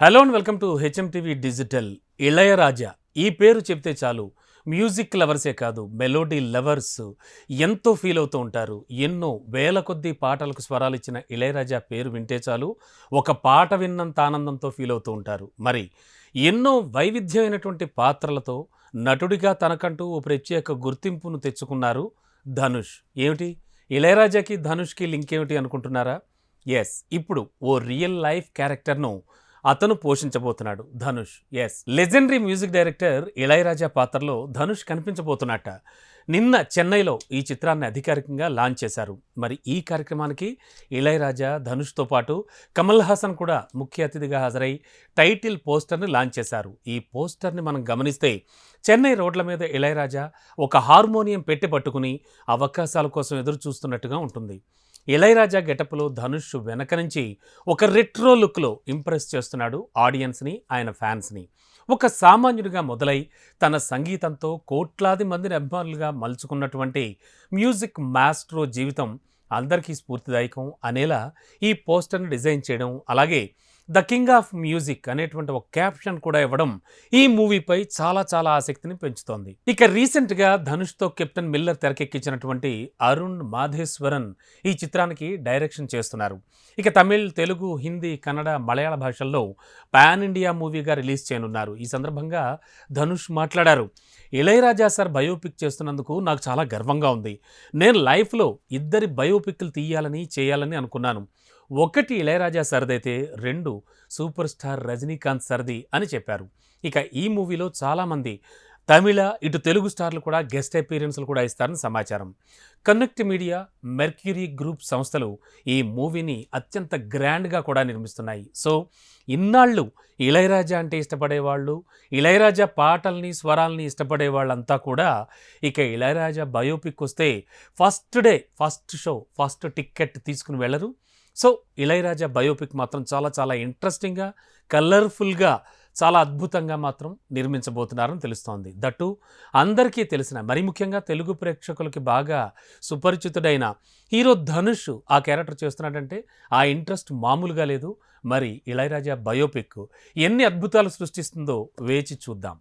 Hello and welcome to HMTV digital. Ilaiyaraaja ఈ పేరు చెప్తే చాలు మ్యూజిక్ లవర్సే కాదు, మెలోడీ లవర్స్ ఎంతో ఫీల్ అవుతూ ఉంటారు. ఎన్నో వేల కొద్దీ పాటలకు స్వరాలు ఇచ్చిన ఇళయరాజా పేరు వింటే చాలు ఒక పాట విన్నంత ఆనందంతో ఫీల్ అవుతూ ఉంటారు. మరి ఎన్నో వైవిధ్యమైనటువంటి పాత్రలతో నటుడిగా తనకంటూ ఓ ప్రత్యేక గుర్తింపును తెచ్చుకున్నారు ధనుష్. ఏమిటి ఇళయరాజాకి ధనుష్కి లింక్ ఏమిటి అనుకుంటున్నారా? ఎస్, ఇప్పుడు ఓ రియల్ లైఫ్ క్యారెక్టర్ను అతను పోషించబోతున్నాడు Dhanush. Yes, legendary music director Ilaiyaraaja పాత్రలో ధనుష్ కనిపించబోతున్నట్ట. నిన్న చెన్నైలో ఈ చిత్రాన్ని అధికారికంగా లాంచ్ చేశారు. మరి ఈ కార్యక్రమానికి ఇళయరాజా ధనుష్తో పాటు కమల్ హాసన్ కూడా ముఖ్య అతిథిగా హాజరై టైటిల్ పోస్టర్ని లాంచ్ చేశారు. ఈ పోస్టర్ని మనం గమనిస్తే చెన్నై రోడ్ల మీద ఇళయరాజా ఒక హార్మోనియం పెట్టి పట్టుకుని అవకాశాల కోసం ఎదురు చూస్తున్నట్టుగా ఉంటుంది. ఇళయరాజా గెటప్లో ధనుష్ వెనక నుంచి ఒక రెట్రో లుక్లో ఇంప్రెస్ చేస్తున్నాడు ఆడియన్స్ని, ఆయన ఫ్యాన్స్ని. ఒక సామాన్యుడిగా మొదలై తన సంగీతంతో కోట్లాది మందిని అభిమానులుగా మలుచుకున్నటువంటి మ్యూజిక్ మాస్ట్రో జీవితం అందరికీ స్ఫూర్తిదాయకం అనేలా ఈ పోస్టర్ని డిజైన్ చేయడం, అలాగే ద కింగ్ ఆఫ్ మ్యూజిక్ అనేటువంటి ఒక క్యాప్షన్ కూడా ఇవ్వడం ఈ మూవీపై చాలా చాలా ఆసక్తిని పెంచుతోంది. ఇక రీసెంట్గా ధనుష్తో కెప్టెన్ మిల్లర్ తెరకెక్కించినటువంటి అరుణ్ మాధేశ్వరన్ ఈ చిత్రానికి డైరెక్షన్ చేస్తున్నారు. ఇక తమిళ్, తెలుగు, హిందీ, కన్నడ, మలయాళ భాషల్లో పాన్ ఇండియా మూవీగా రిలీజ్ చేయనున్నారు. ఈ సందర్భంగా ధనుష్ మాట్లాడారు. ఇళయరాజా సార్ బయోపిక్ చేస్తున్నందుకు నాకు చాలా గర్వంగా ఉంది. నేను లైఫ్లో ఇద్దరి బయోపిక్లు తీయాలని చేయాలని అనుకున్నాను. ఒకటి ఇళయరాజా సర్దైతే, రెండు సూపర్ స్టార్ రజనీకాంత్ సర్ది అని చెప్పారు. ఇక ఈ మూవీలో చాలామంది తమిళ, ఇటు తెలుగు స్టార్లు కూడా గెస్ట్ అపీరెన్స్లు కూడా ఇస్తారని సమాచారం. కనెక్ట్ మీడియా, మెర్క్యూరీ గ్రూప్ సంస్థలు ఈ మూవీని అత్యంత గ్రాండ్గా కూడా నిర్మిస్తున్నాయి. సో ఇన్నాళ్ళు ఇళయరాజా అంటే ఇష్టపడేవాళ్ళు, ఇళయరాజా పాటల్ని స్వరాల్ని ఇష్టపడే వాళ్ళంతా కూడా ఇక ఇళయరాజా బయోపిక్ వస్తే first day, first show, first ticket తీసుకుని వెళ్ళరు. సో ఇళయరాజా బయోపిక్ మాత్రం చాలా చాలా ఇంట్రెస్టింగ్గా, కలర్ఫుల్గా, చాలా అద్భుతంగా మాత్రం నిర్మించబోతున్నారని తెలుస్తోంది. దట్టు అందరికీ తెలిసిన, మరి ముఖ్యంగా తెలుగు ప్రేక్షకులకి బాగా సుపరిచితుడైన హీరో ధనుష్ ఆ క్యారెక్టర్ చేస్తున్నాడంటే ఆ ఇంట్రెస్ట్ మామూలుగా లేదు. మరి ఇళయరాజా బయోపిక్ ఎన్ని అద్భుతాలు సృష్టిస్తుందో వేచి చూద్దాం.